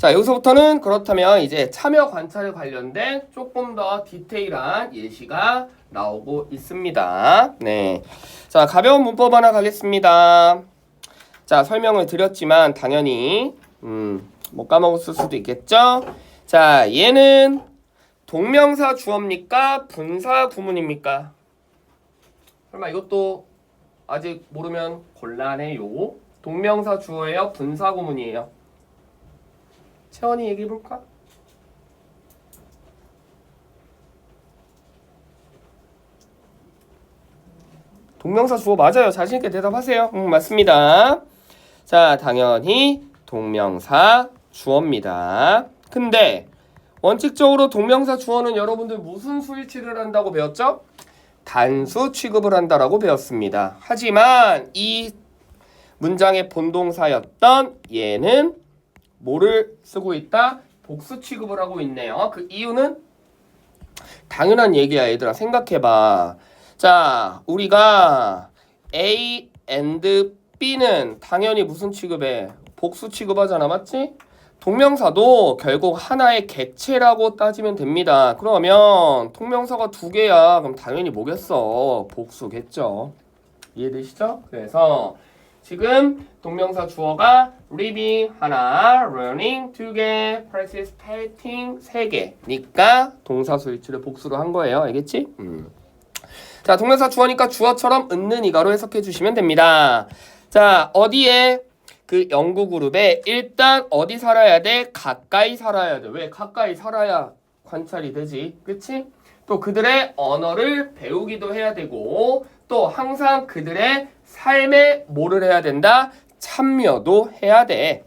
자, 여기서부터는 그렇다면 이제 참여 관찰에 관련된 조금 더 디테일한 예시가 나오고 있습니다. 네. 자, 가벼운 문법 하나 가겠습니다. 자, 설명을 드렸지만 당연히 못 까먹었을 수도 있겠죠? 자, 얘는 동명사 주어입니까? 분사 구문입니까? 설마 이것도 아직 모르면 곤란해요. 동명사 주어예요? 분사 구문이에요? 채원이 얘기해볼까? 동명사 주어 맞아요. 자신있게 대답하세요. 맞습니다. 자, 당연히 동명사 주어입니다. 근데 원칙적으로 동명사 주어는 여러분들 무슨 수일치를 한다고 배웠죠? 단수 취급을 한다라고 배웠습니다. 하지만 이 문장의 본동사였던 얘는 뭐를 쓰고 있다? 복수 취급을 하고 있네요. 그 이유는 당연한 얘기야, 얘들아. 생각해봐. 자, 우리가 A and B는 당연히 무슨 취급해? 복수 취급하잖아, 맞지? 동명사도 결국 하나의 객체라고 따지면 됩니다. 그러면 동명사가 두 개야. 그럼 당연히 뭐겠어? 복수겠죠. 이해되시죠? 그래서 지금 동명사 주어가 reading 하나, learning 두 개, participating 세 개니까 동사 수일치를 복수로 한 거예요. 알겠지? 자, 동명사 주어니까 주어처럼 있는 이가로 해석해 주시면 됩니다. 자, 어디에 그 연구 그룹에 일단 어디 살아야 돼? 가까이 살아야 돼. 왜? 가까이 살아야 관찰이 되지. 그치? 또 그들의 언어를 배우기도 해야 되고 또 항상 그들의 삶에 뭐를 해야 된다? 참여도 해야 돼.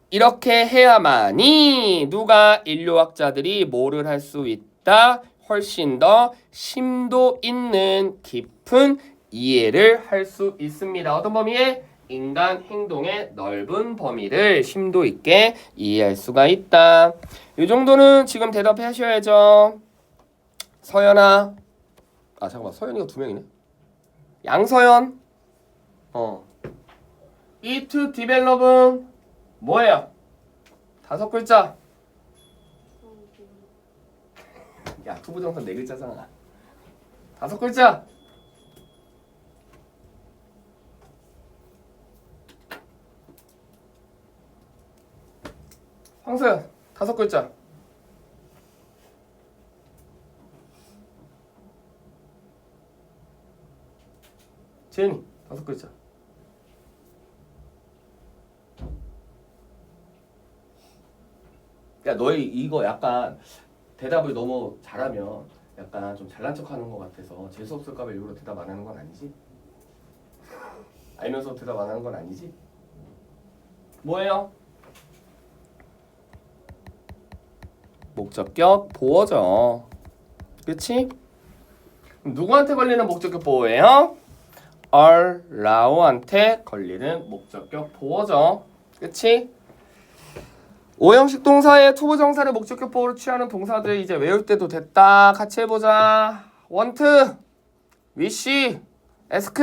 이렇게 해야만이 누가 인류학자들이 뭐를 할 수 있다? 훨씬 더 심도 있는 깊은 이해를 할 수 있습니다. 어떤 범위에? 인간 행동의 넓은 범위를 심도 있게 이해할 수가 있다. 이 정도는 지금 대답해 하셔야죠. 서연아. 아, 잠깐만. 서연이가 두 명이네. 양서연. Eat to develop은 뭐예요? 5글자. 야, 투부정사 4글자잖아. 5글자. 황서연 5글자. 재은이 5글자. 야, 너희 이거 약간 대답을 너무 잘하면 약간 좀 잘난 척하는 것 같아서 재수 없을까 봐 일부러 대답 안 하는 건 아니지? 알면서 대답 안 하는 건 아니지? 뭐예요? 목적격 보어죠. 그치? 누구한테 걸리는 목적격 보어예요? allow한테 걸리는 목적격 보어죠. 그치? 오형식 동사의 투부정사를 목적격 보어로 취하는 동사들 이제 외울 때도 됐다. 같이 해보자. want, wish, ask,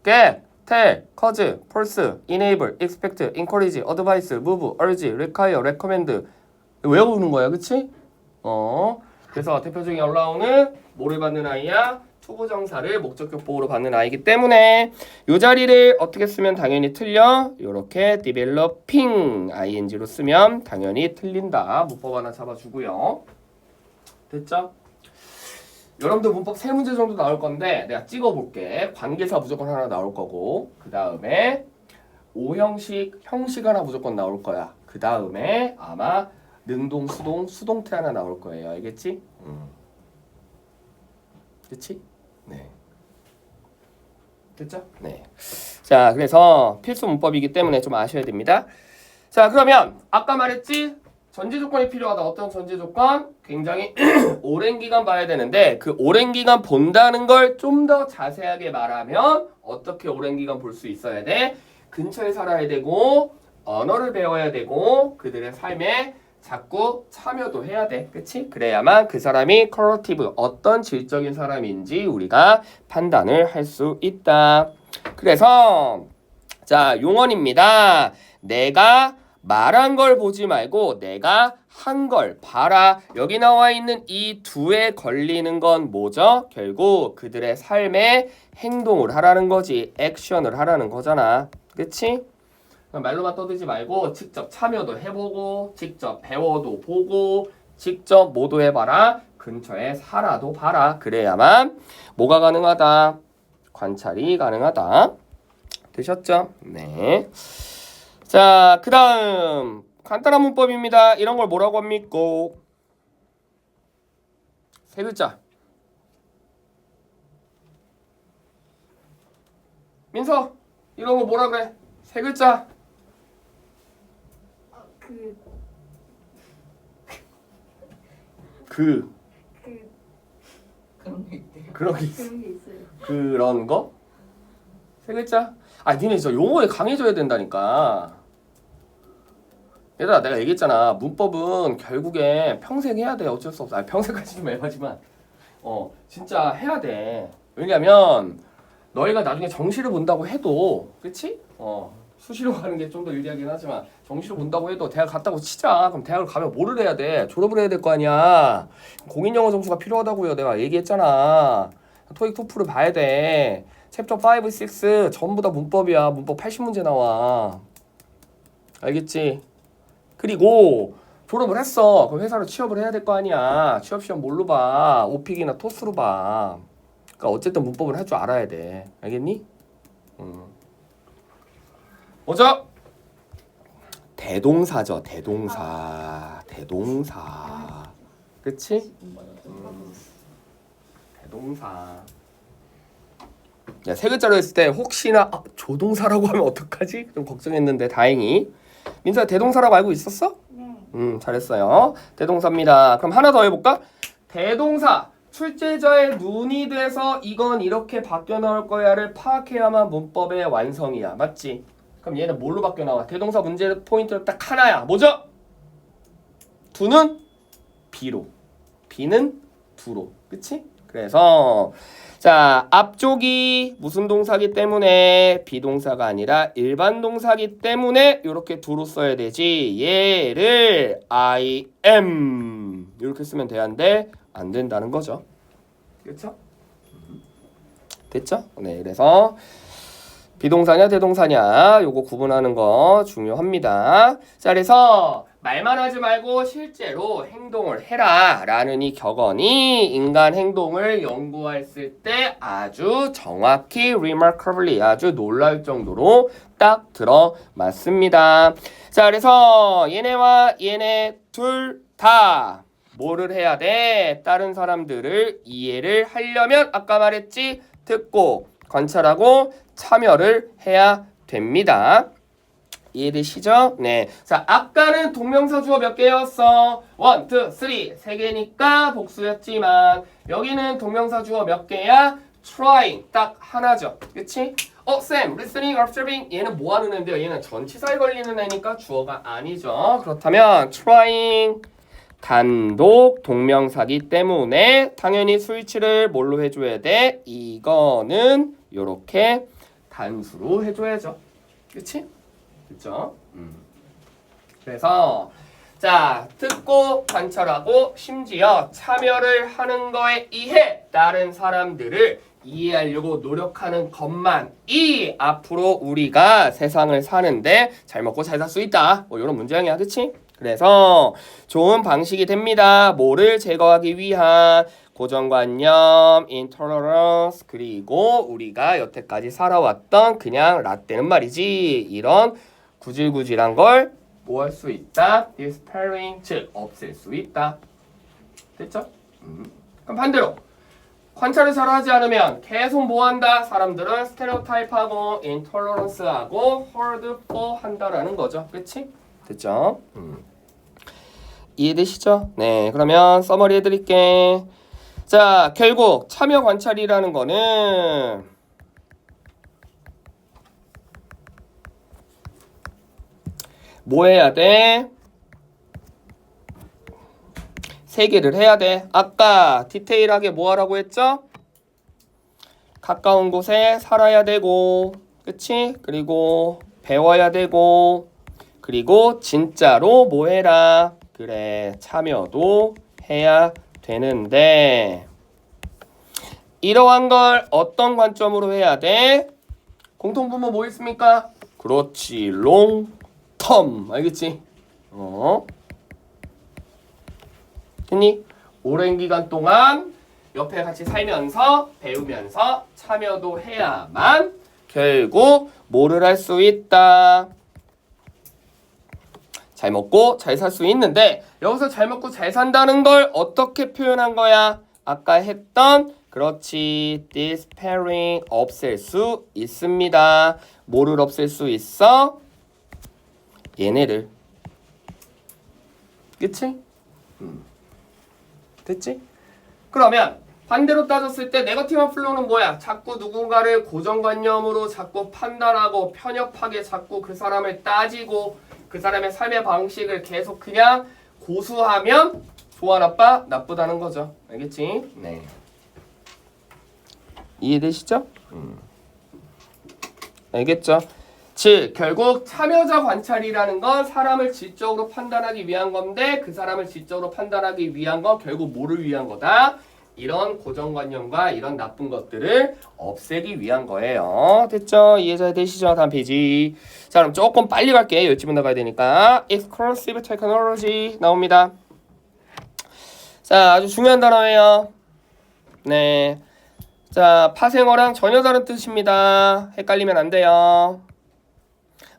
get, tell, cause, force, enable, expect, encourage, advise, move, urge, require, recommend 외우는 거야. 그치? 그래서 대표적인 allow는 뭐를 받는 아이야? 투부정사를 목적격 보호로 받는 아이기 때문에 이 자리를 어떻게 쓰면 당연히 틀려? 이렇게 developing ing로 쓰면 당연히 틀린다. 문법 하나 잡아주고요. 됐죠? 여러분들 문법 3문제 정도 나올 건데 내가 찍어볼게. 관계사 무조건 하나 나올 거고 그 다음에 오형식, 형식 하나 무조건 나올 거야. 그 다음에 아마 능동, 수동, 수동태 하나 나올 거예요. 알겠지? 그치? 네. 됐죠? 네. 자, 그래서 필수 문법이기 때문에 좀 아셔야 됩니다. 자, 그러면 아까 말했지? 전제 조건이 필요하다. 어떤 전제 조건? 굉장히 오랜 기간 봐야 되는데 그 오랜 기간 본다는 걸 좀 더 자세하게 말하면 어떻게 오랜 기간 볼 수 있어야 돼? 근처에 살아야 되고 언어를 배워야 되고 그들의 삶에 자꾸 참여도 해야 돼. 그치? 그래야만 그 사람이 퀄리티브 어떤 질적인 사람인지 우리가 판단을 할 수 있다. 그래서 자, 용언입니다. 내가 말한 걸 보지 말고 내가 한 걸 봐라. 여기 나와 있는 이 두에 걸리는 건 뭐죠? 결국 그들의 삶에 행동을 하라는 거지. 액션을 하라는 거잖아. 그치? 말로만 떠들지 말고 직접 참여도 해보고 직접 배워도 보고 직접 뭐도 해봐라. 근처에 살아도 봐라. 그래야만 뭐가 가능하다? 관찰이 가능하다. 되셨죠? 네. 자, 그 다음 간단한 문법입니다. 이런 걸 뭐라고 합니까? 세 글자. 민서, 이런 거 뭐라 그래? 세 글자. 그런 게 있대요. 그런 게 있어. 그런 게 있어요. 그런 거? 세 글자? 아, 니네 진짜 용어에 강해져야 된다니까. 얘들아, 내가 얘기했잖아. 문법은 결국에 평생 해야 돼. 어쩔 수 없어. 아니, 평생까지 좀 애매하지만 진짜 해야 돼. 왜냐면 너희가 나중에 정시를 본다고 해도, 그치? 수시로 가는 게 좀 더 유리하긴 하지만 정시로 본다고 해도 대학 갔다고 치자. 그럼 대학을 가면 뭐를 해야 돼? 졸업을 해야 될 거 아니야. 공인영어 점수가 필요하다고요. 내가 얘기했잖아. 토익 토플을 봐야 돼. 챕터 5, 6 전부 다 문법이야. 문법 80문제 나와. 알겠지? 그리고 졸업을 했어. 그럼 회사로 취업을 해야 될 거 아니야. 취업시험 뭘로 봐? 오픽이나 토스로 봐. 그러니까 어쨌든 문법을 할 줄 알아야 돼. 알겠니? 뭐죠? 대동사죠. 대동사. 그치? 대동사. 야, 세 글자로 했을 때 혹시나 조동사라고 하면 어떡하지? 좀 걱정했는데 다행히. 민서야, 대동사라고 알고 있었어? 네. 잘했어요. 대동사입니다. 그럼 하나 더 해볼까? 대동사. 출제자의 눈이 돼서 이건 이렇게 바뀌어 나올 거야를 파악해야만 문법의 완성이야. 맞지? 그럼 얘는 뭘로 바뀌어 나와? 대동사 문제 포인트는 딱 하나야. 뭐죠? 두는 B로, B는 두로. 그치? 그래서 자, 앞쪽이 무슨 동사기 때문에 비동사가 아니라 일반 동사기 때문에 이렇게 두로 써야 되지. 얘를 I am 이렇게 쓰면 되는데 안 된다는 거죠. 그렇죠? 됐죠? 네, 그래서 비동사냐 대동사냐 요거 구분하는 거 중요합니다. 자, 그래서 말만 하지 말고 실제로 행동을 해라 라는 이 격언이 인간 행동을 연구했을 때 아주 정확히 remarkably 아주 놀라울 정도로 딱 들어맞습니다. 자, 그래서 얘네와 얘네 둘 다 뭐를 해야 돼? 다른 사람들을 이해를 하려면 아까 말했지? 듣고 관찰하고 참여를 해야 됩니다. 이해되시죠? 네. 자, 아까는 동명사 주어 몇 개였어? 1, 2, 3. 세 개니까 복수였지만 여기는 동명사 주어 몇 개야? trying. 딱 하나죠. 그치? 쌤, listening, observing. 얘는 뭐 하는 애인데요? 얘는 전치사에 걸리는 애니까 주어가 아니죠. 그렇다면 trying 단독 동명사기 때문에 당연히 스위치를 뭘로 해줘야 돼? 이거는 요렇게 단수로 해줘야죠. 그치? 그쵸? 그래서 자, 듣고 관찰하고 심지어 참여를 하는 거에 의해 다른 사람들을 이해하려고 노력하는 것만이 앞으로 우리가 세상을 사는데 잘 먹고 잘 살 수 있다. 뭐 이런 문장이야. 그치? 그래서 좋은 방식이 됩니다. 뭐를 제거하기 위한 고정관념, intolerance, 그리고 우리가 여태까지 살아왔던 그냥 라떼는 말이지 이런 구질구질한 걸 뭐 할 수 있다? dispelling, 즉 없앨 수 있다. 됐죠? 그럼 반대로 관찰을 잘 하지 않으면 계속 뭐 한다? 사람들은 스테레오타입하고 intolerance하고 hurtful 한다라는 거죠. 그치? 됐죠? 이해되시죠? 네, 그러면 서머리 해드릴게. 자, 결국 참여 관찰이라는 거는 뭐 해야 돼? 세 개를 해야 돼. 아까 디테일하게 뭐 하라고 했죠? 가까운 곳에 살아야 되고, 그치? 그리고 배워야 되고, 그리고 진짜로 뭐 해라. 그래, 참여도 해야 되는데 이러한 걸 어떤 관점으로 해야 돼? 공통분모 뭐 있습니까? 그렇지, 롱텀. 알겠지? 했니? 오랜 기간 동안 옆에 같이 살면서 배우면서 참여도 해야만 결국 뭐를 할 수 있다. 잘 먹고 잘 살 수 있는데 여기서 잘 먹고 잘 산다는 걸 어떻게 표현한 거야? 아까 했던 그렇지, despairing 없앨 수 있습니다. 뭐를 없앨 수 있어? 얘네를. 그치? 됐지? 그러면 반대로 따졌을 때 네거티브 플로우는 뭐야? 자꾸 누군가를 고정관념으로 자꾸 판단하고 편협하게 자꾸 그 사람을 따지고 그 사람의 삶의 방식을 계속 그냥 고수하면 좋아 나빠? 나쁘다는 거죠. 알겠지? 네. 이해되시죠? 알겠죠? 즉 결국 참여자 관찰이라는 건 사람을 질적으로 판단하기 위한 건데 그 사람을 질적으로 판단하기 위한 건 결국 뭐를 위한 거다? 이런 고정관념과 이런 나쁜 것들을 없애기 위한 거예요. 됐죠? 이해 잘 되시죠? 다음 페이지. 자 그럼 조금 빨리 갈게요. 열심히 나가야 되니까. Exclusive technology 나옵니다. 자 아주 중요한 단어예요. 네. 자 파생어랑 전혀 다른 뜻입니다. 헷갈리면 안 돼요.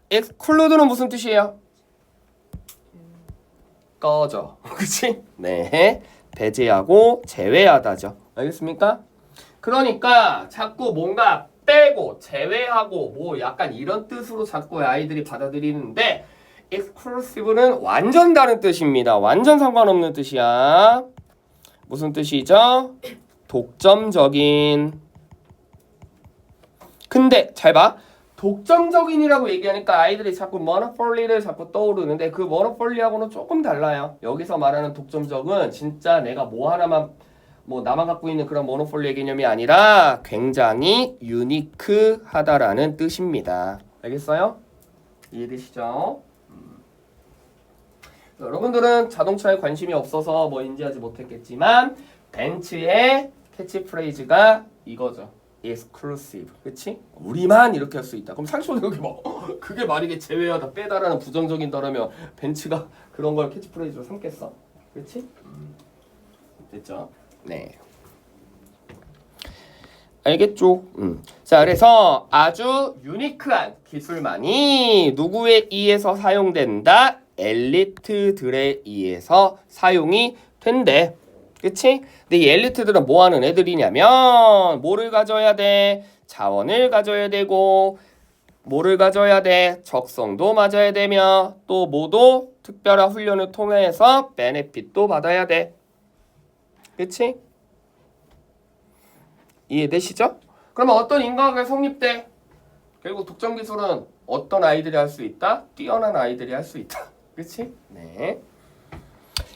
exclude는 무슨 뜻이에요? 꺼져. 그치? 네. 배제하고 제외하다죠. 알겠습니까? 그러니까 자꾸 뭔가 빼고 제외하고 뭐 약간 이런 뜻으로 자꾸 아이들이 받아들이는데 exclusive는 완전 다른 뜻입니다. 완전 상관없는 뜻이야. 무슨 뜻이죠? 독점적인. 근데 잘 봐. 독점적인이라고 얘기하니까 아이들이 자꾸 모노폴리를 자꾸 떠오르는데 그 모노폴리하고는 조금 달라요. 여기서 말하는 독점적은 진짜 내가 뭐 하나만 뭐 나만 갖고 있는 그런 모노폴리의 개념이 아니라 굉장히 유니크하다라는 뜻입니다. 알겠어요? 이해되시죠? 여러분들은 자동차에 관심이 없어서 뭐 인지하지 못했겠지만 벤츠의 캐치프레이즈가 이거죠. exclusive. 그치? 우리만 이렇게 할 수 있다. 그럼 상식적으로 그게 만약에 제외하다 빼다라는 부정적인 단어면 벤츠가 그런 걸 캐치프레이즈로 삼겠어? 그치? 됐죠? 네. 알겠죠? 자, 그래서 아주 유니크한 기술만이 누구에 의해서 사용된다? 엘리트들에 의해서 사용이 된대. 그치? 근데 이 엘리트들은 뭐 하는 애들이냐면 뭐를 가져야 돼? 자원을 가져야 되고 뭐를 가져야 돼? 적성도 맞아야 되며 또 뭐도 특별한 훈련을 통해서 베네핏도 받아야 돼. 그치? 이해되시죠? 그러면 어떤 인과학이 성립돼? 결국 독점 기술은 어떤 아이들이 할 수 있다? 뛰어난 아이들이 할 수 있다. 그치? 네.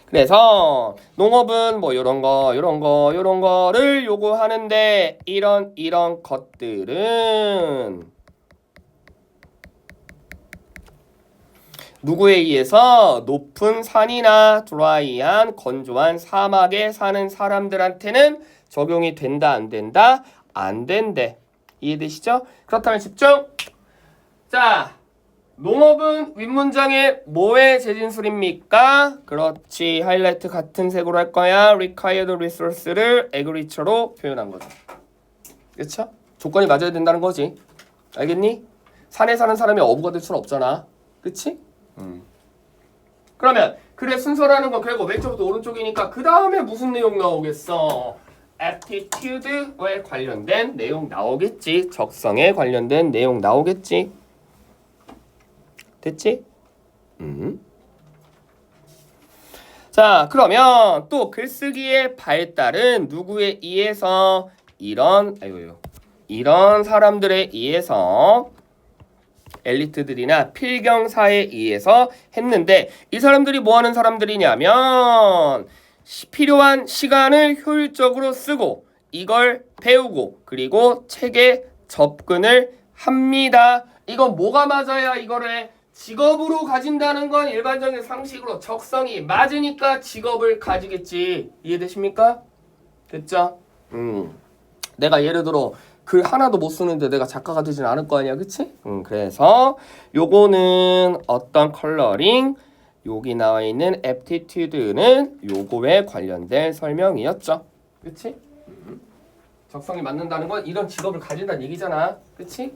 그래서 농업은 뭐 요런 거를 요구하는데 이런 것들은 누구에 의해서 높은 산이나 드라이한 건조한 사막에 사는 사람들한테는 적용이 된다 안 된다? 안 된대. 이해되시죠? 그렇다면 집중! 자, 농업은 윗문장에 뭐의 재진술입니까? 그렇지. 하이라이트 같은 색으로 할 거야. required resource를 agriculture로 표현한 거죠. 그렇죠? 조건이 맞아야 된다는 거지. 알겠니? 산에 사는 사람이 어부가 될 수는 없잖아. 그치? 그러면 그래 순서라는 건 결국 왼쪽부터 오른쪽이니까 그 다음에 무슨 내용 나오겠어? aptitude에 관련된 내용 나오겠지. 적성에 관련된 내용 나오겠지. 됐지? 자, 그러면 또 글쓰기의 발달은 누구에 의해서 이런 사람들에 의해서 엘리트들이나 필경사에 의해서 했는데 이 사람들이 뭐 하는 사람들이냐면 필요한 시간을 효율적으로 쓰고 이걸 배우고 그리고 책에 접근을 합니다. 이건 뭐가 맞아야 이거를 직업으로 가진다는 건 일반적인 상식으로 적성이 맞으니까 직업을 가지겠지. 이해되십니까? 됐죠? 내가 예를 들어 글 하나도 못 쓰는데 내가 작가가 되진 않을 거 아니야, 그치? 그래서 요거는 어떤 컬러링, 여기 나와 있는 aptitude는 요거에 관련된 설명이었죠. 그치? 적성이 맞는다는 건 이런 직업을 가진다는 얘기잖아. 그치?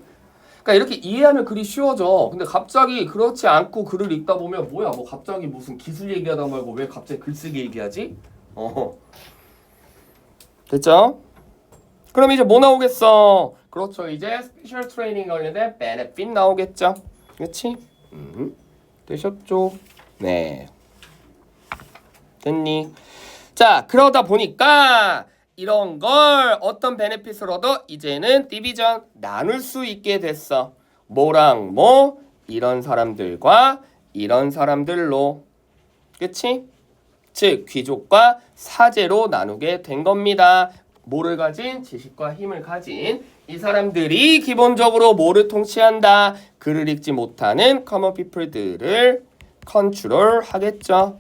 그러니까 이렇게 이해하면 글이 쉬워져. 근데 갑자기 그렇지 않고 글을 읽다 보면 뭐야, 뭐 갑자기 무슨 기술 얘기하다 말고 왜 갑자기 글쓰기 얘기하지? 됐죠? 그럼 이제 뭐 나오겠어? 그렇죠. 이제 스페셜 트레이닝 관련된 베네핏 나오겠죠. 그렇지? 되셨죠? 네. 됐니? 자, 그러다 보니까 이런 걸 어떤 베네핏을 얻어? 이제는 디비전 나눌 수 있게 됐어. 뭐랑 뭐? 이런 사람들과 이런 사람들로. 그치? 즉 귀족과 사제로 나누게 된 겁니다. 뭐를 가진? 지식과 힘을 가진 이 사람들이 기본적으로 뭐를 통치한다? 글을 읽지 못하는 커먼 피플들을 컨트롤 하겠죠.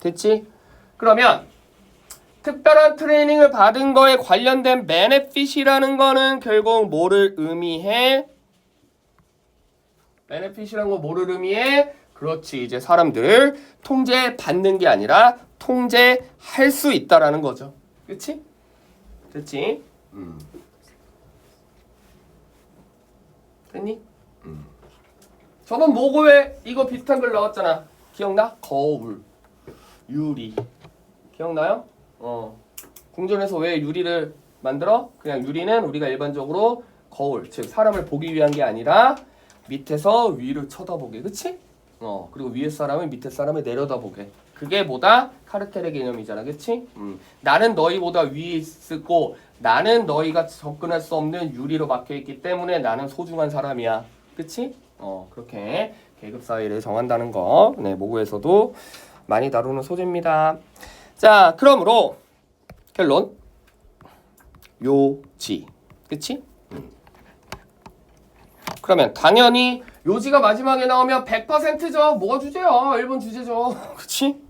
됐지? 그러면 특별한 트레이닝을 받은 거에 관련된 베네핏이라는 거는 결국 뭐를 의미해? 베네핏이라는 거 뭐를 의미해? 그렇지, 이제 사람들을 통제받는 게 아니라 통제할 수 있다라는 거죠. 그치? 됐지? 됐니? 저번 모고에 이거 비슷한 글 나왔잖아. 기억나? 거울, 유리. 기억나요? 궁전에서 왜 유리를 만들어? 그냥 유리는 우리가 일반적으로 거울, 즉 사람을 보기 위한 게 아니라 밑에서 위를 쳐다보게, 그치? 그리고 위에 사람은 밑에 사람을 내려다보게. 그게 뭐다? 카르텔의 개념이잖아, 그치? 나는 너희보다 위에 있고 나는 너희가 접근할 수 없는 유리로 막혀있기 때문에 나는 소중한 사람이야, 그치? 그렇게 계급 사회를 정한다는 거, 네, 모고에서도 많이 다루는 소재입니다. 자, 그러므로 결론 요지, 그치? 그러면 당연히 요지가 마지막에 나오면 100%죠. 뭐가 주제야? 1번 주제죠. 그치?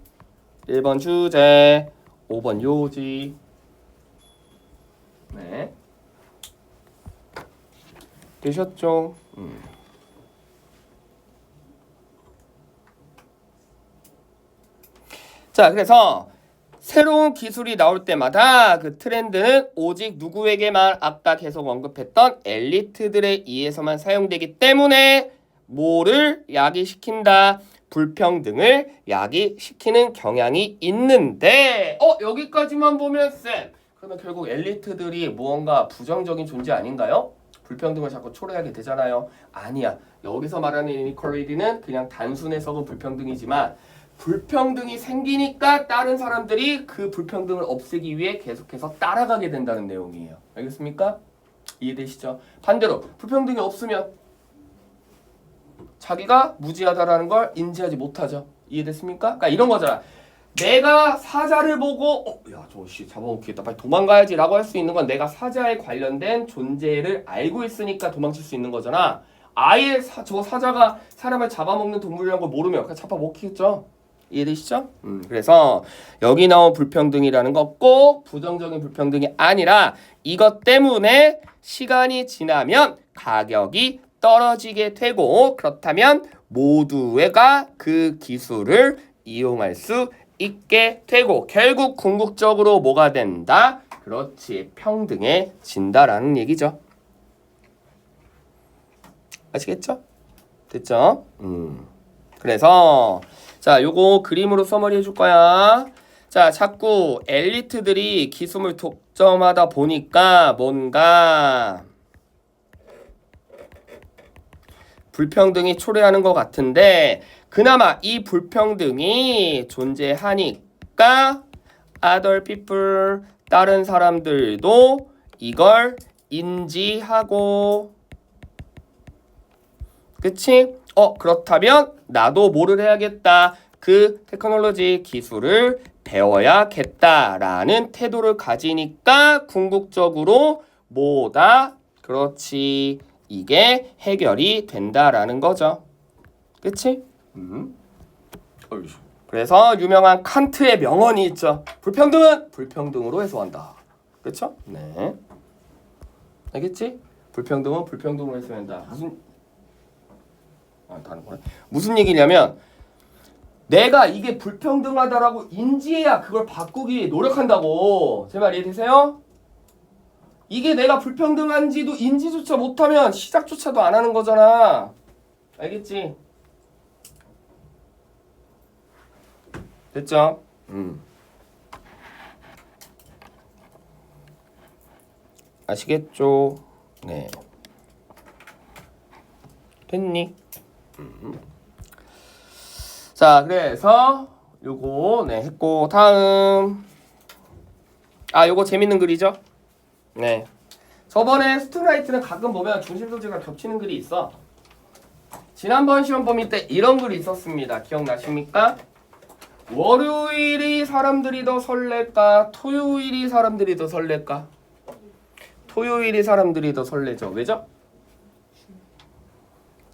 1번 주제, 5번 요지. 네. 되셨죠? 자, 그래서 새로운 기술이 나올 때마다 그 트렌드는 오직 누구에게만 아까 계속 언급했던 엘리트들에 의해서만 사용되기 때문에 뭐를 야기시킨다? 불평등을 야기시키는 경향이 있는데 여기까지만 보면 쌤, 그러면 결국 엘리트들이 무언가 부정적인 존재 아닌가요? 불평등을 자꾸 초래하게 되잖아요. 아니야. 여기서 말하는 이니퀄리티는 그냥 단순 해석은 불평등이지만 불평등이 생기니까 다른 사람들이 그 불평등을 없애기 위해 계속해서 따라가게 된다는 내용이에요. 알겠습니까? 이해되시죠? 반대로 불평등이 없으면 자기가 무지하다라는 걸 인지하지 못하죠. 이해됐습니까? 그러니까 이런 거잖아. 내가 사자를 보고 야, 저씨 잡아먹히겠다. 빨리 도망가야지 라고 할 수 있는 건 내가 사자에 관련된 존재를 알고 있으니까 도망칠 수 있는 거잖아. 아예 저 사자가 사람을 잡아먹는 동물이라는 걸 모르면 그냥 잡아먹히겠죠. 이해되시죠? 그래서 여기 나온 불평등이라는 거 꼭 부정적인 불평등이 아니라 이것 때문에 시간이 지나면 가격이 떨어지게 되고 그렇다면 모두가 그 기술을 이용할 수 있게 되고 결국 궁극적으로 뭐가 된다? 그렇지, 평등해진다라는 얘기죠. 아시겠죠? 됐죠? 그래서 자, 요거 그림으로 서머리 해줄 거야. 자, 자꾸 엘리트들이 기술을 독점하다 보니까 뭔가 불평등이 초래하는 것 같은데 그나마 이 불평등이 존재하니까 other people, 다른 사람들도 이걸 인지하고 그치? 그렇다면 나도 뭐를 해야겠다. 그 테크놀로지 기술을 배워야겠다라는 태도를 가지니까 궁극적으로 뭐다? 그렇지. 이게 해결이 된다라는 거죠. 그치? 그래서 유명한 칸트의 명언이 있죠. 불평등은 불평등으로 해소한다. 그렇죠? 네. 알겠지? 불평등은 불평등으로 해소한다. 다른 거네. 무슨 얘기냐면 내가 이게 불평등하다라고 인지해야 그걸 바꾸기 노력한다고. 제 말 이해되세요? 이게 내가 불평등한지도 인지조차 못하면 시작조차도 안 하는 거잖아. 알겠지? 됐죠? 아시겠죠? 네. 됐니? 자, 그래서 요거 네 했고 다음 요거 재밌는 글이죠? 네. 저번에 스투라이트는 가끔 보면 중심 소재가 겹치는 글이 있어. 지난번 시험 범위 때 이런 글이 있었습니다. 기억나십니까? 월요일이 사람들이 더 설렐까? 토요일이 사람들이 더 설렐까? 토요일이 사람들이 더 설레죠. 왜죠?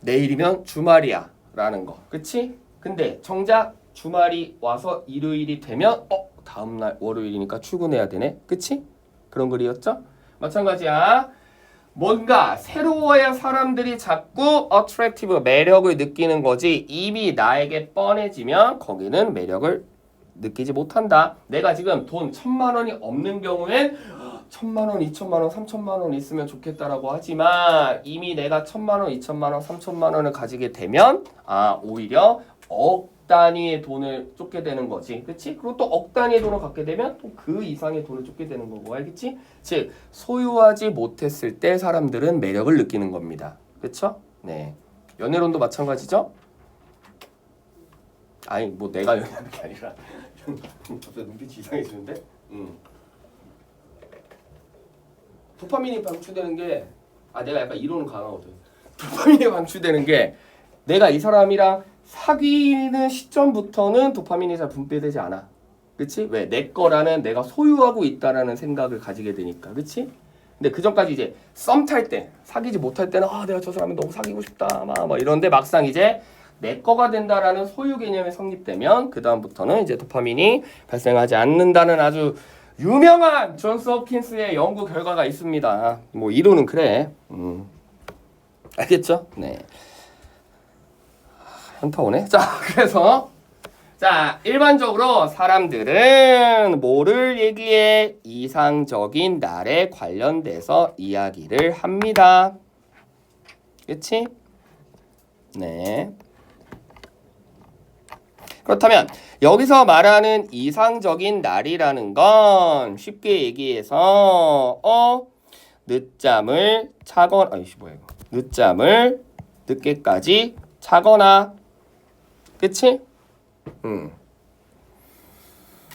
내일이면 주말이야 라는 거. 그치? 근데 정작 주말이 와서 일요일이 되면 다음날 월요일이니까 출근해야 되네. 그치? 그런 글이었죠? 마찬가지야. 뭔가 새로워야 사람들이 자꾸 attractive, 매력을 느끼는 거지 이미 나에게 뻔해지면 거기는 매력을 느끼지 못한다. 내가 지금 돈 1,000만 원이 없는 경우엔 1,000만 원, 2,000만 원, 3,000만 원 있으면 좋겠다라고 하지만 이미 내가 1,000만 원, 2,000만 원, 3,000만 원을 가지게 되면 오히려 억 단위의 돈을 쫓게 되는 거지. 그치? 그리고 또 억 단위의 돈을 갖게 되면 또 그 이상의 돈을 쫓게 되는 거고. 알겠지? 즉 소유하지 못했을 때 사람들은 매력을 느끼는 겁니다. 그쵸? 네. 연애론도 마찬가지죠? 아니 뭐 내가 연애하는 게 아니라 갑자기 눈빛이 이상해지는데? 도파민이 방출되는 게 내가 약간 이론은 강하거든. 도파민이 방출되는 게 내가 이 사람이랑 사귀는 시점부터는 도파민이 잘 분비되지 않아. 그치? 왜? 내 거라는 내가 소유하고 있다라는 생각을 가지게 되니까. 그치? 근데 그 전까지 이제 썸 탈 때, 사귀지 못할 때는 내가 저 사람이 너무 사귀고 싶다. 막 이런데 막상 이제 내 거가 된다라는 소유 개념이 성립되면 그 다음부터는 이제 도파민이 발생하지 않는다는 아주 유명한 존스 홉킨스의 연구 결과가 있습니다. 뭐 이론은 그래. 알겠죠? 네. 현타 오네. 자, 그래서 일반적으로 사람들은 뭐를 얘기해? 이상적인 날에 관련돼서 이야기를 합니다. 그치? 네. 그렇다면 여기서 말하는 이상적인 날이라는 건 쉽게 얘기해서 늦잠을 자거나 늦잠을 늦게까지 자거나 그치?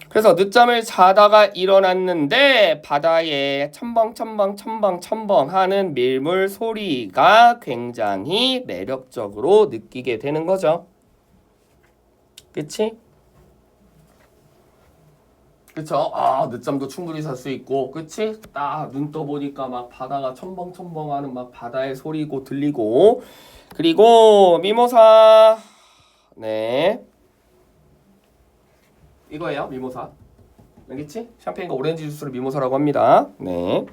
그래서 늦잠을 자다가 일어났는데 바다에 첨벙 하는 밀물 소리가 굉장히 매력적으로 느끼게 되는 거죠. 그치? 그쵸? 늦잠도 충분히 잘 수 있고, 그치? 딱 눈 떠보니까 막 바다가 첨벙하는 막 바다의 소리고 들리고, 그리고 미모사, 네, 이거예요, 미모사. 알겠지? 샴페인과 오렌지 주스를 미모사라고 합니다. 네.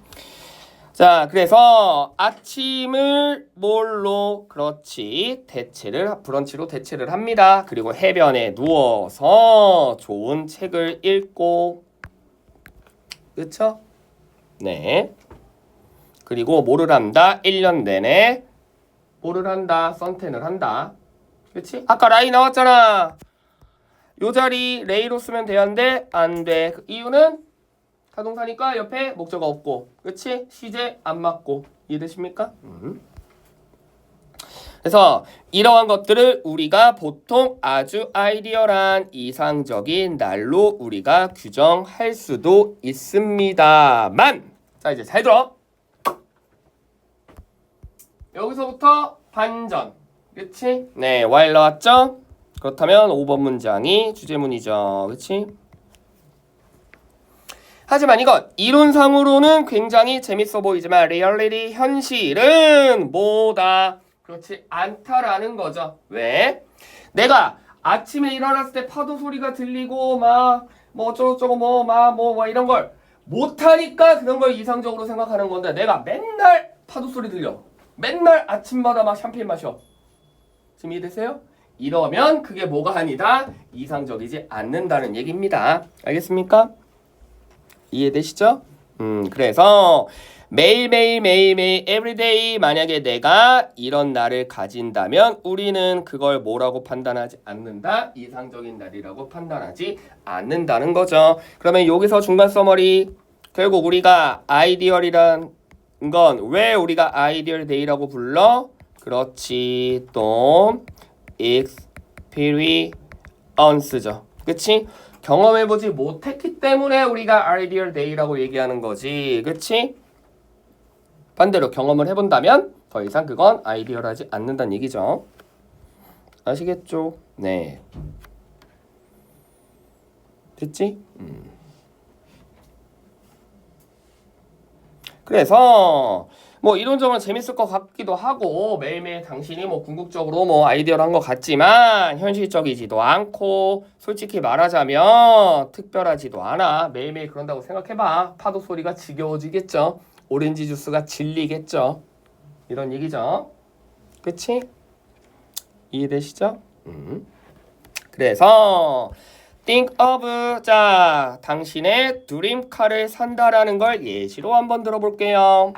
자, 그래서 아침을 뭘로? 그렇지. 브런치로 대체를 합니다. 그리고 해변에 누워서 좋은 책을 읽고, 그쵸? 네. 그리고 뭐를 한다? 1년 내내 뭐를 한다? 선탠을 한다. 그치? 아까 라이 나왔잖아. 요 자리 레이로 쓰면 되는데 안 돼. 그 이유는 타동사니까 옆에 목적어 없고, 그치? 시제 안 맞고. 이해되십니까? 그래서 이러한 것들을 우리가 보통 아주 아이디어란 이상적인 날로 우리가 규정할 수도 있습니다만, 자 이제 잘 들어. 여기서부터 반전. 그치? 네, while 나왔죠? 그렇다면 5번 문장이 주제문이죠. 그치? 하지만 이건 이론상으로는 굉장히 재밌어 보이지만 reality 현실은 뭐다? 그렇지 않다라는 거죠. 왜? 내가 아침에 일어났을 때 파도 소리가 들리고 막 뭐 어쩌고저쩌고 뭐 이런 걸 못하니까 그런 걸 이상적으로 생각하는 건데 내가 맨날 파도 소리 들려. 맨날 아침마다 막 샴페인 마셔. 지금 이해되세요? 이러면 그게 뭐가 아니다? 이상적이지 않는다는 얘기입니다. 알겠습니까? 이해되시죠? 그래서 매일매일 everyday 만약에 내가 이런 날을 가진다면 우리는 그걸 뭐라고 판단하지 않는다? 이상적인 날이라고 판단하지 않는다는 거죠. 그러면 여기서 중간 서머리 결국 우리가 아이디얼이란 건 왜 우리가 아이디얼 데이라고 불러? 그렇지 또 experience죠. 그치? 경험해보지 못했기 때문에 우리가 아이디얼 데이라고 얘기하는 거지. 그치? 반대로 경험을 해본다면 더 이상 그건 아이디얼하지 않는다는 얘기죠. 아시겠죠? 네. 됐지? 그래서 뭐 이론적으로 재밌을 것 같기도 하고 매일매일 당신이 뭐 궁극적으로 뭐 아이디어를 것 같지만 현실적이지도 않고 솔직히 말하자면 특별하지도 않아. 매일매일 그런다고 생각해봐. 파도 소리가 지겨워지겠죠. 오렌지 주스가 질리겠죠. 이런 얘기죠. 그치? 이해되시죠? 그래서 think of 자 당신의 드림카를 산다라는 걸 예시로 한번 들어볼게요.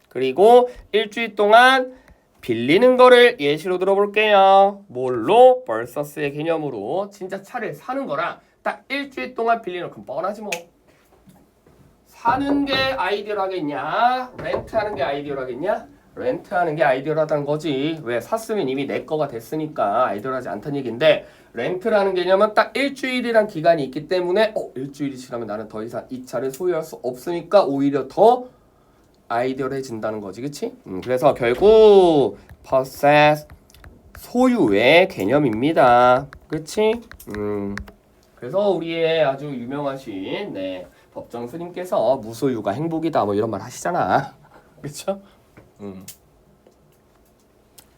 그리고 일주일 동안 빌리는 거를 예시로 들어볼게요. 뭘로? versus의 개념으로 진짜 차를 사는 거랑 딱 일주일 동안 빌리는 건 뻔하지 뭐. 사는 게 아이디어하겠냐? 렌트하는 게 아이디어하겠냐? 렌트하는 게 아이디어하다는 거지. 왜? 샀으면 이미 내 거가 됐으니까 아이디어하지 않다는 얘기인데 렌트라는 개념은 딱 일주일이란 기간이 있기 때문에 일주일이 지나면 나는 더 이상 이 차를 소유할 수 없으니까 오히려 더 아이디어해진다는 거지. 그치? 그래서 결국 possess 소유의 개념입니다. 그치? 그래서 우리의 아주 유명하신 법정 스님께서 무소유가 행복이다 뭐 이런 말 하시잖아. 그쵸?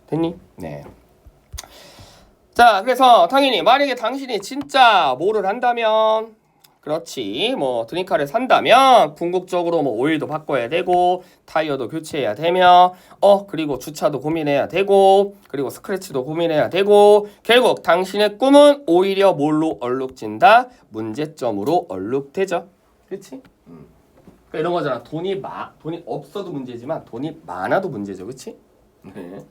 됐니? 네. 자, 그래서 당연히 만약에 당신이 진짜 뭐를 한다면 그렇지 뭐 드림카를 산다면 궁극적으로 뭐 오일도 바꿔야 되고 타이어도 교체해야 되며 그리고 주차도 고민해야 되고 그리고 스크래치도 고민해야 되고 결국 당신의 꿈은 오히려 뭘로 얼룩진다? 문제점으로 얼룩되죠. 그렇지? 그러니까 이런 거잖아. 돈이 없어도 문제지만 돈이 많아도 문제죠. 그렇지? 네.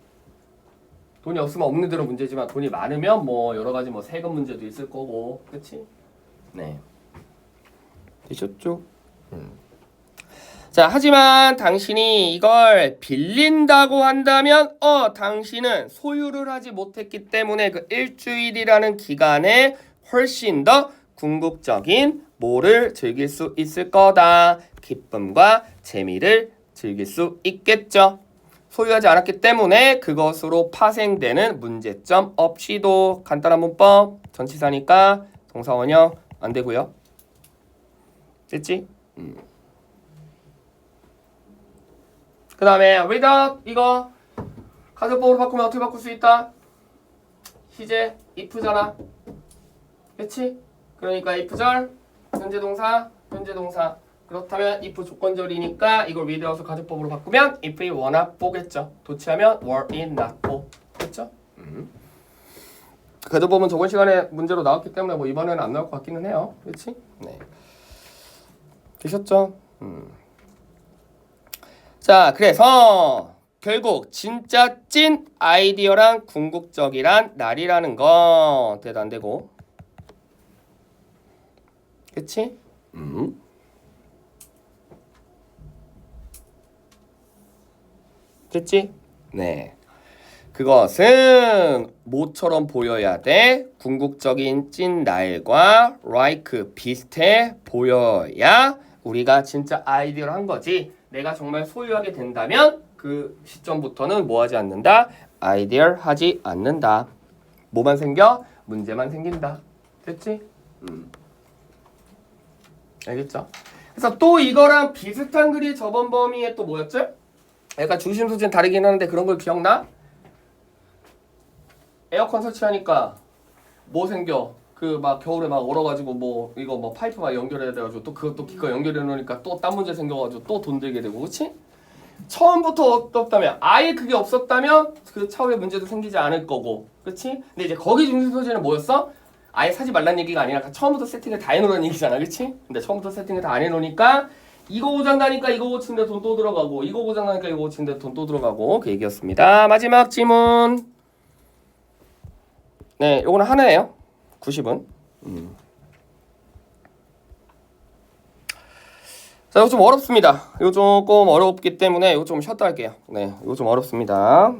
돈이 없으면 없는 대로 문제지만 돈이 많으면 뭐 여러 가지 뭐 세금 문제도 있을 거고. 그렇지? 네. 되셨죠? 자, 하지만 당신이 이걸 빌린다고 한다면 당신은 소유를 하지 못했기 때문에 그 일주일이라는 기간에 훨씬 더 궁극적인 뭐를 즐길 수 있을 거다. 기쁨과 재미를 즐길 수 있겠죠. 소유하지 않았기 때문에 그것으로 파생되는 문제점 없이도 간단한 문법 전치사니까 동사 원형 안 되고요. 됐지? 그 다음에 without 이거 가정법으로 바꾸면 어떻게 바꿀 수 있다? 시제 if잖아. 그치? 그러니까 if절 현재동사 그렇다면 if 조건절이니까 이걸 without을 가정법으로 바꾸면 if we wanna 보겠죠. 도치하면 were in not for 됐죠? 가정법은 저번 시간에 문제로 나왔기 때문에 뭐 이번에는 안 나올 것 같기는 해요. 그치? 네. 되셨죠? 자, 그래서 결국 진짜 찐 아이디어랑 궁극적이란 날이라는 건 대도 안 되고, 그치? 됐지? 네. 그것은 뭐처럼 보여야 돼? 궁극적인 찐 날과 like 비슷해 보여야 우리가 진짜 아이디어를 한 거지. 내가 정말 소유하게 된다면 그 시점부터는 뭐 하지 않는다? 아이디어 하지 않는다. 뭐만 생겨? 문제만 생긴다. 됐지? 알겠죠? 그래서 또 이거랑 비슷한 글이 저번 범위에 또 뭐였죠? 약간 중심 소재는 다르긴 하는데 그런 걸 기억나? 에어컨 설치하니까 뭐 생겨? 그 막 겨울에 막 얼어가지고 뭐 이거 뭐 파이프 막 연결해야 돼가지고 또 그것도 기껏 연결해 놓으니까 또 딴 문제 생겨가지고 또 돈 들게 되고, 그렇지? 처음부터 없었다면, 아예 그게 없었다면 그 차후에 문제도 생기지 않을 거고, 그렇지? 근데 이제 거기 중심 소재는 뭐였어? 아예 사지 말란 얘기가 아니라 처음부터 세팅을 다 해놓으라는 얘기잖아, 그렇지? 근데 처음부터 세팅을 다 안 해놓으니까 이거 고장나니까 이거 고치는데 돈 또 들어가고, 이거 고장나니까 이거 고치는데 돈 또 들어가고, 그 얘기였습니다. 마지막 지문. 네, 요거는 하나예요. 90은. 자, 이거 좀 어렵습니다. 이거 조금 어렵기 때문에 이거 좀 쉬었다 할게요. 네, 이거 좀 어렵습니다.